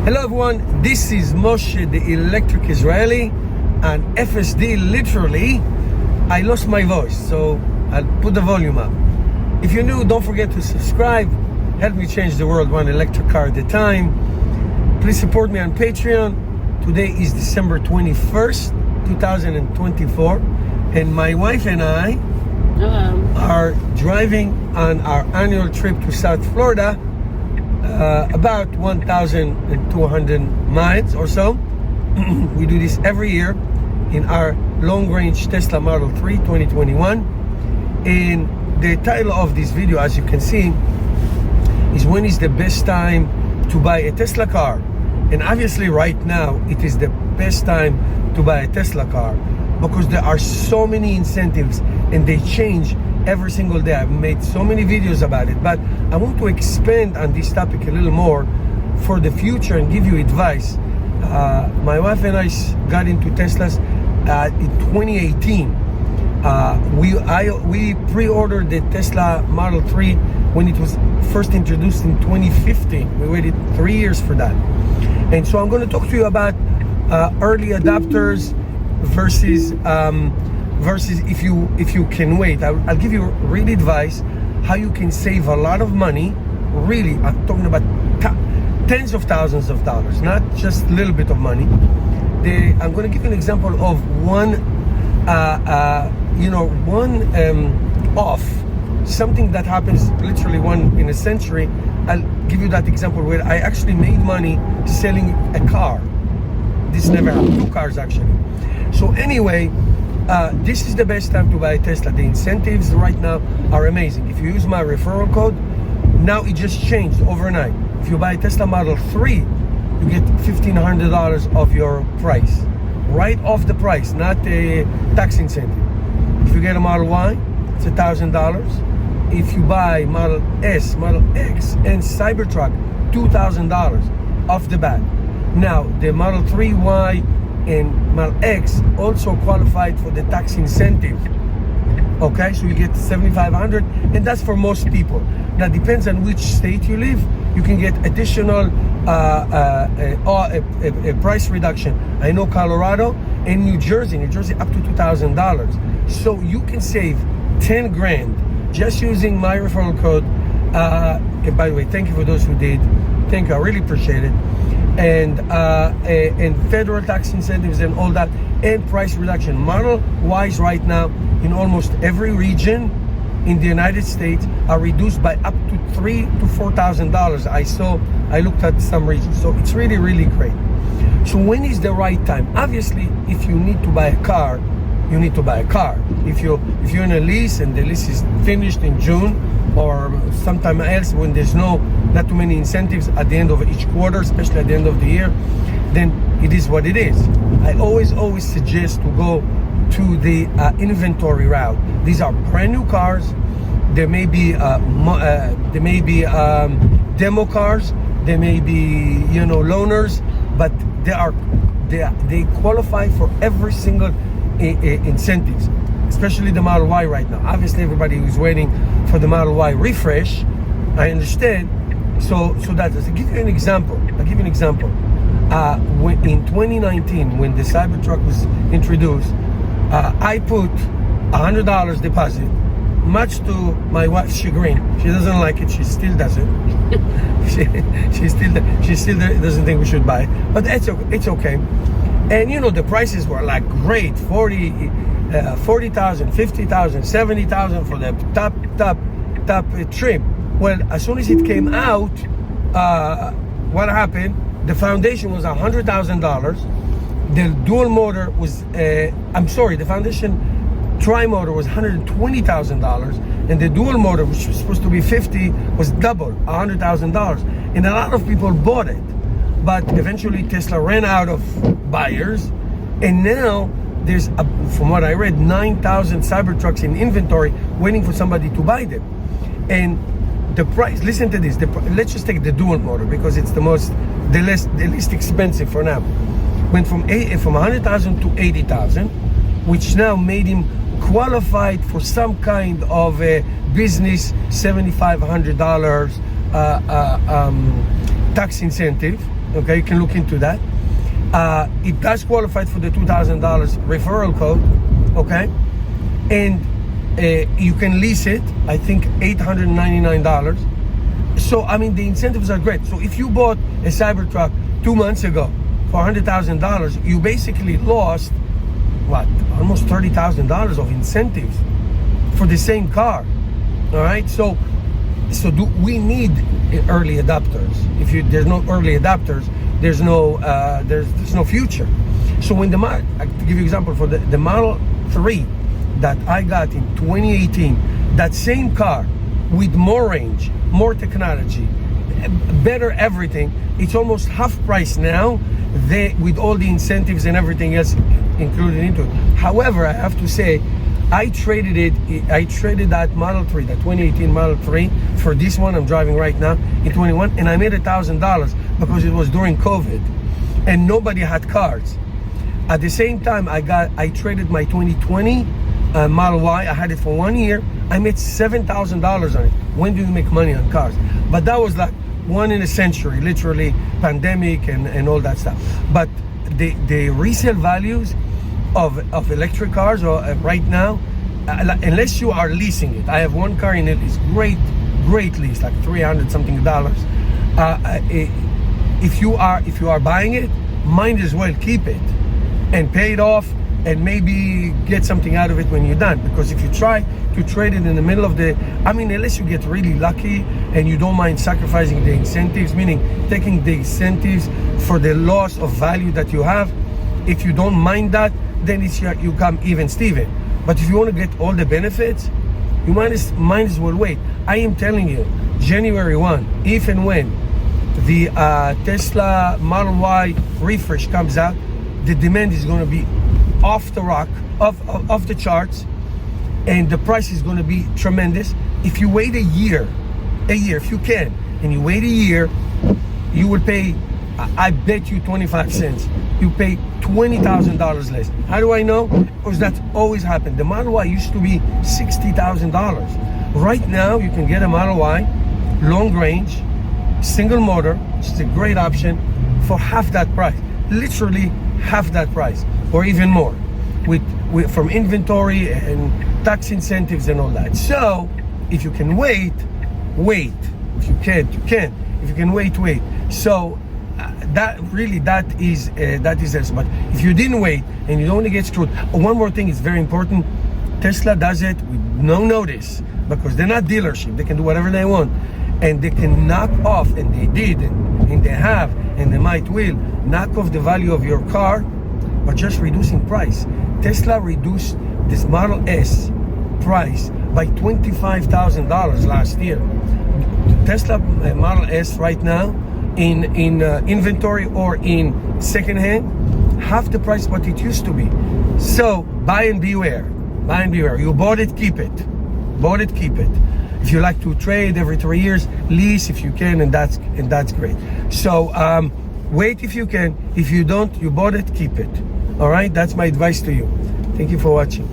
Hello everyone, this is Moshe, the electric Israeli, and FSD. Literally, I lost my voice, so I'll put the volume up. If you're new, don't forget to subscribe. Help me change the world one electric car at a time. Please support me on Patreon. Today is December 21st, 2024, and my wife and I are driving on our annual trip to South Florida. About 1,200 miles or so. We do this every year in our long-range Tesla Model 3 2021. And the title of this video, as you can see, is when is the best time to buy a Tesla car. And obviously right now it is the best time to buy a Tesla car because there are so many incentives and they change every single day. I've made so many videos about it, but I want to expand on this topic a little more for the future and give you advice. My wife and I got into Teslas in 2018. We pre-ordered the Tesla Model 3 when it was first introduced in 2015. We waited 3 years for that. And so I'm going to talk to you about early adopters versus if you can wait. I'll give you real advice how you can save a lot of money. Really, I'm talking about tens of thousands of dollars, not just a little bit of money. I'm going to give you an example of one off, something that happens literally one in a century. I'll give you that example where I actually made money selling a car. This never happened, 2 cars actually. So anyway, this is the best time to buy a Tesla. The incentives right now are amazing. If you use my referral code, now it just changed overnight. If you buy a Tesla Model 3, you get $1,500 of your price. Right off the price, not a tax incentive. If you get a Model Y, it's $1,000. If you buy Model S, Model X, and Cybertruck, $2,000 off the bat. Now, the Model 3Y and Model X also qualified for the tax incentive. Okay, so you get $7,500, and that's for most people. Now, depends on which state you live. You can get additional a price reduction. I know Colorado and New Jersey up to $2,000. So you can save 10 grand just using my referral code. And by the way, thank you for those who did. Thank you, I really appreciate it. And federal tax incentives and all that, and price reduction. Model Ys right now in almost every region in the United States are reduced by up to $3,000 to $4,000. I looked at some regions, so it's really, really great. So when is the right time? Obviously, if you need to buy a car, you need to buy a car. If you're in a lease and the lease is finished in June or sometime else when there's not too many incentives at the end of each quarter, especially at the end of the year, then it is what it is. I always suggest to go to the inventory route. These are brand new cars. There may be demo cars. There may be loaners, but they qualify for every single incentives, especially the Model Y right now. Obviously, everybody who's waiting for the Model Y refresh, I understand. So that is. I'll give you an example. When in 2019, when the Cybertruck was introduced, I put $100 deposit, much to my wife's chagrin. She doesn't like it. She still doesn't. she still doesn't think we should buy it. But it's okay. And the prices were like great, 40,000, 50,000, 70,000 for the top trim. Well, as soon as it came out, what happened? The foundation was $100,000. The dual motor was, the foundation tri-motor was $120,000, and the dual motor, which was supposed to be $50,000, was double, $100,000. And a lot of people bought it. But eventually Tesla ran out of buyers, and now there's, from what I read, 9,000 Cybertrucks in inventory waiting for somebody to buy them. And the price, listen to this, let's just take the dual motor because it's the least expensive for now. Went from 100,000 to 80,000, which now made him qualified for some kind of a business $7,500 tax incentive. Okay, you can look into that. It does qualify for the $2,000 referral code. Okay, and you can lease it. I think $899. So I mean, the incentives are great. So if you bought a Cybertruck 2 months ago for $100,000, you basically lost what, almost $30,000 of incentives for the same car. All right, so do we need early adopters? If there's no early adopters, there's no future. So when to give you an example, for the Model 3 that I got in 2018, that same car with more range, more technology, better everything, it's almost half price now, with all the incentives and everything else included into it. However, I have to say, I traded that Model 3, that 2018 Model 3, for this one I'm driving right now in 21, and I made $1,000 because it was during COVID and nobody had cars. At the same time, I traded my 2020 Model Y. I had it for 1 year. I made $7,000 on it. When do you make money on cars? But that was like one in a century, literally, pandemic and all that stuff. But the resale values of electric cars right now, unless you are leasing it. I have one car in it. It's great lease, like $300 something. If you are buying it, might as well keep it and pay it off and maybe get something out of it when you're done. Because if you try to trade it in the middle of unless you get really lucky and you don't mind sacrificing the incentives, meaning taking the incentives for the loss of value that you have, if you don't mind that, then you come even Steven. But if you want to get all the benefits, you might as well wait. I am telling you, January 1, if and when the Tesla Model Y refresh comes out, the demand is going to be off the charts, and the price is going to be tremendous. If you wait a year, if you can, and you wait a year, you will pay, I bet you 25 cents. You pay $20,000 less. How do I know? Because that's always happened. The Model Y used to be $60,000. Right now, you can get a Model Y, long range, single motor, which is a great option, for half that price. Literally half that price, or even more, with from inventory and tax incentives and all that. So, if you can wait. If you can't, you can. If you can wait. So, that is it. But if you didn't wait and you don't want to get screwed, one more thing is very important. Tesla does it with no notice, because they're not dealership. They can do whatever they want, and they can knock off, and they did, and they have, and they might will knock off the value of your car, but just reducing price. Tesla reduced this Model S price by $25,000 last year. Tesla Model S right now, in inventory or in secondhand, half the price what it used to be. So buy and beware. You bought it, keep it. If you like to trade every 3 years, lease if you can, and that's great. So wait if you can. If you don't, you bought it, keep it. All right, that's my advice to you. Thank you for watching.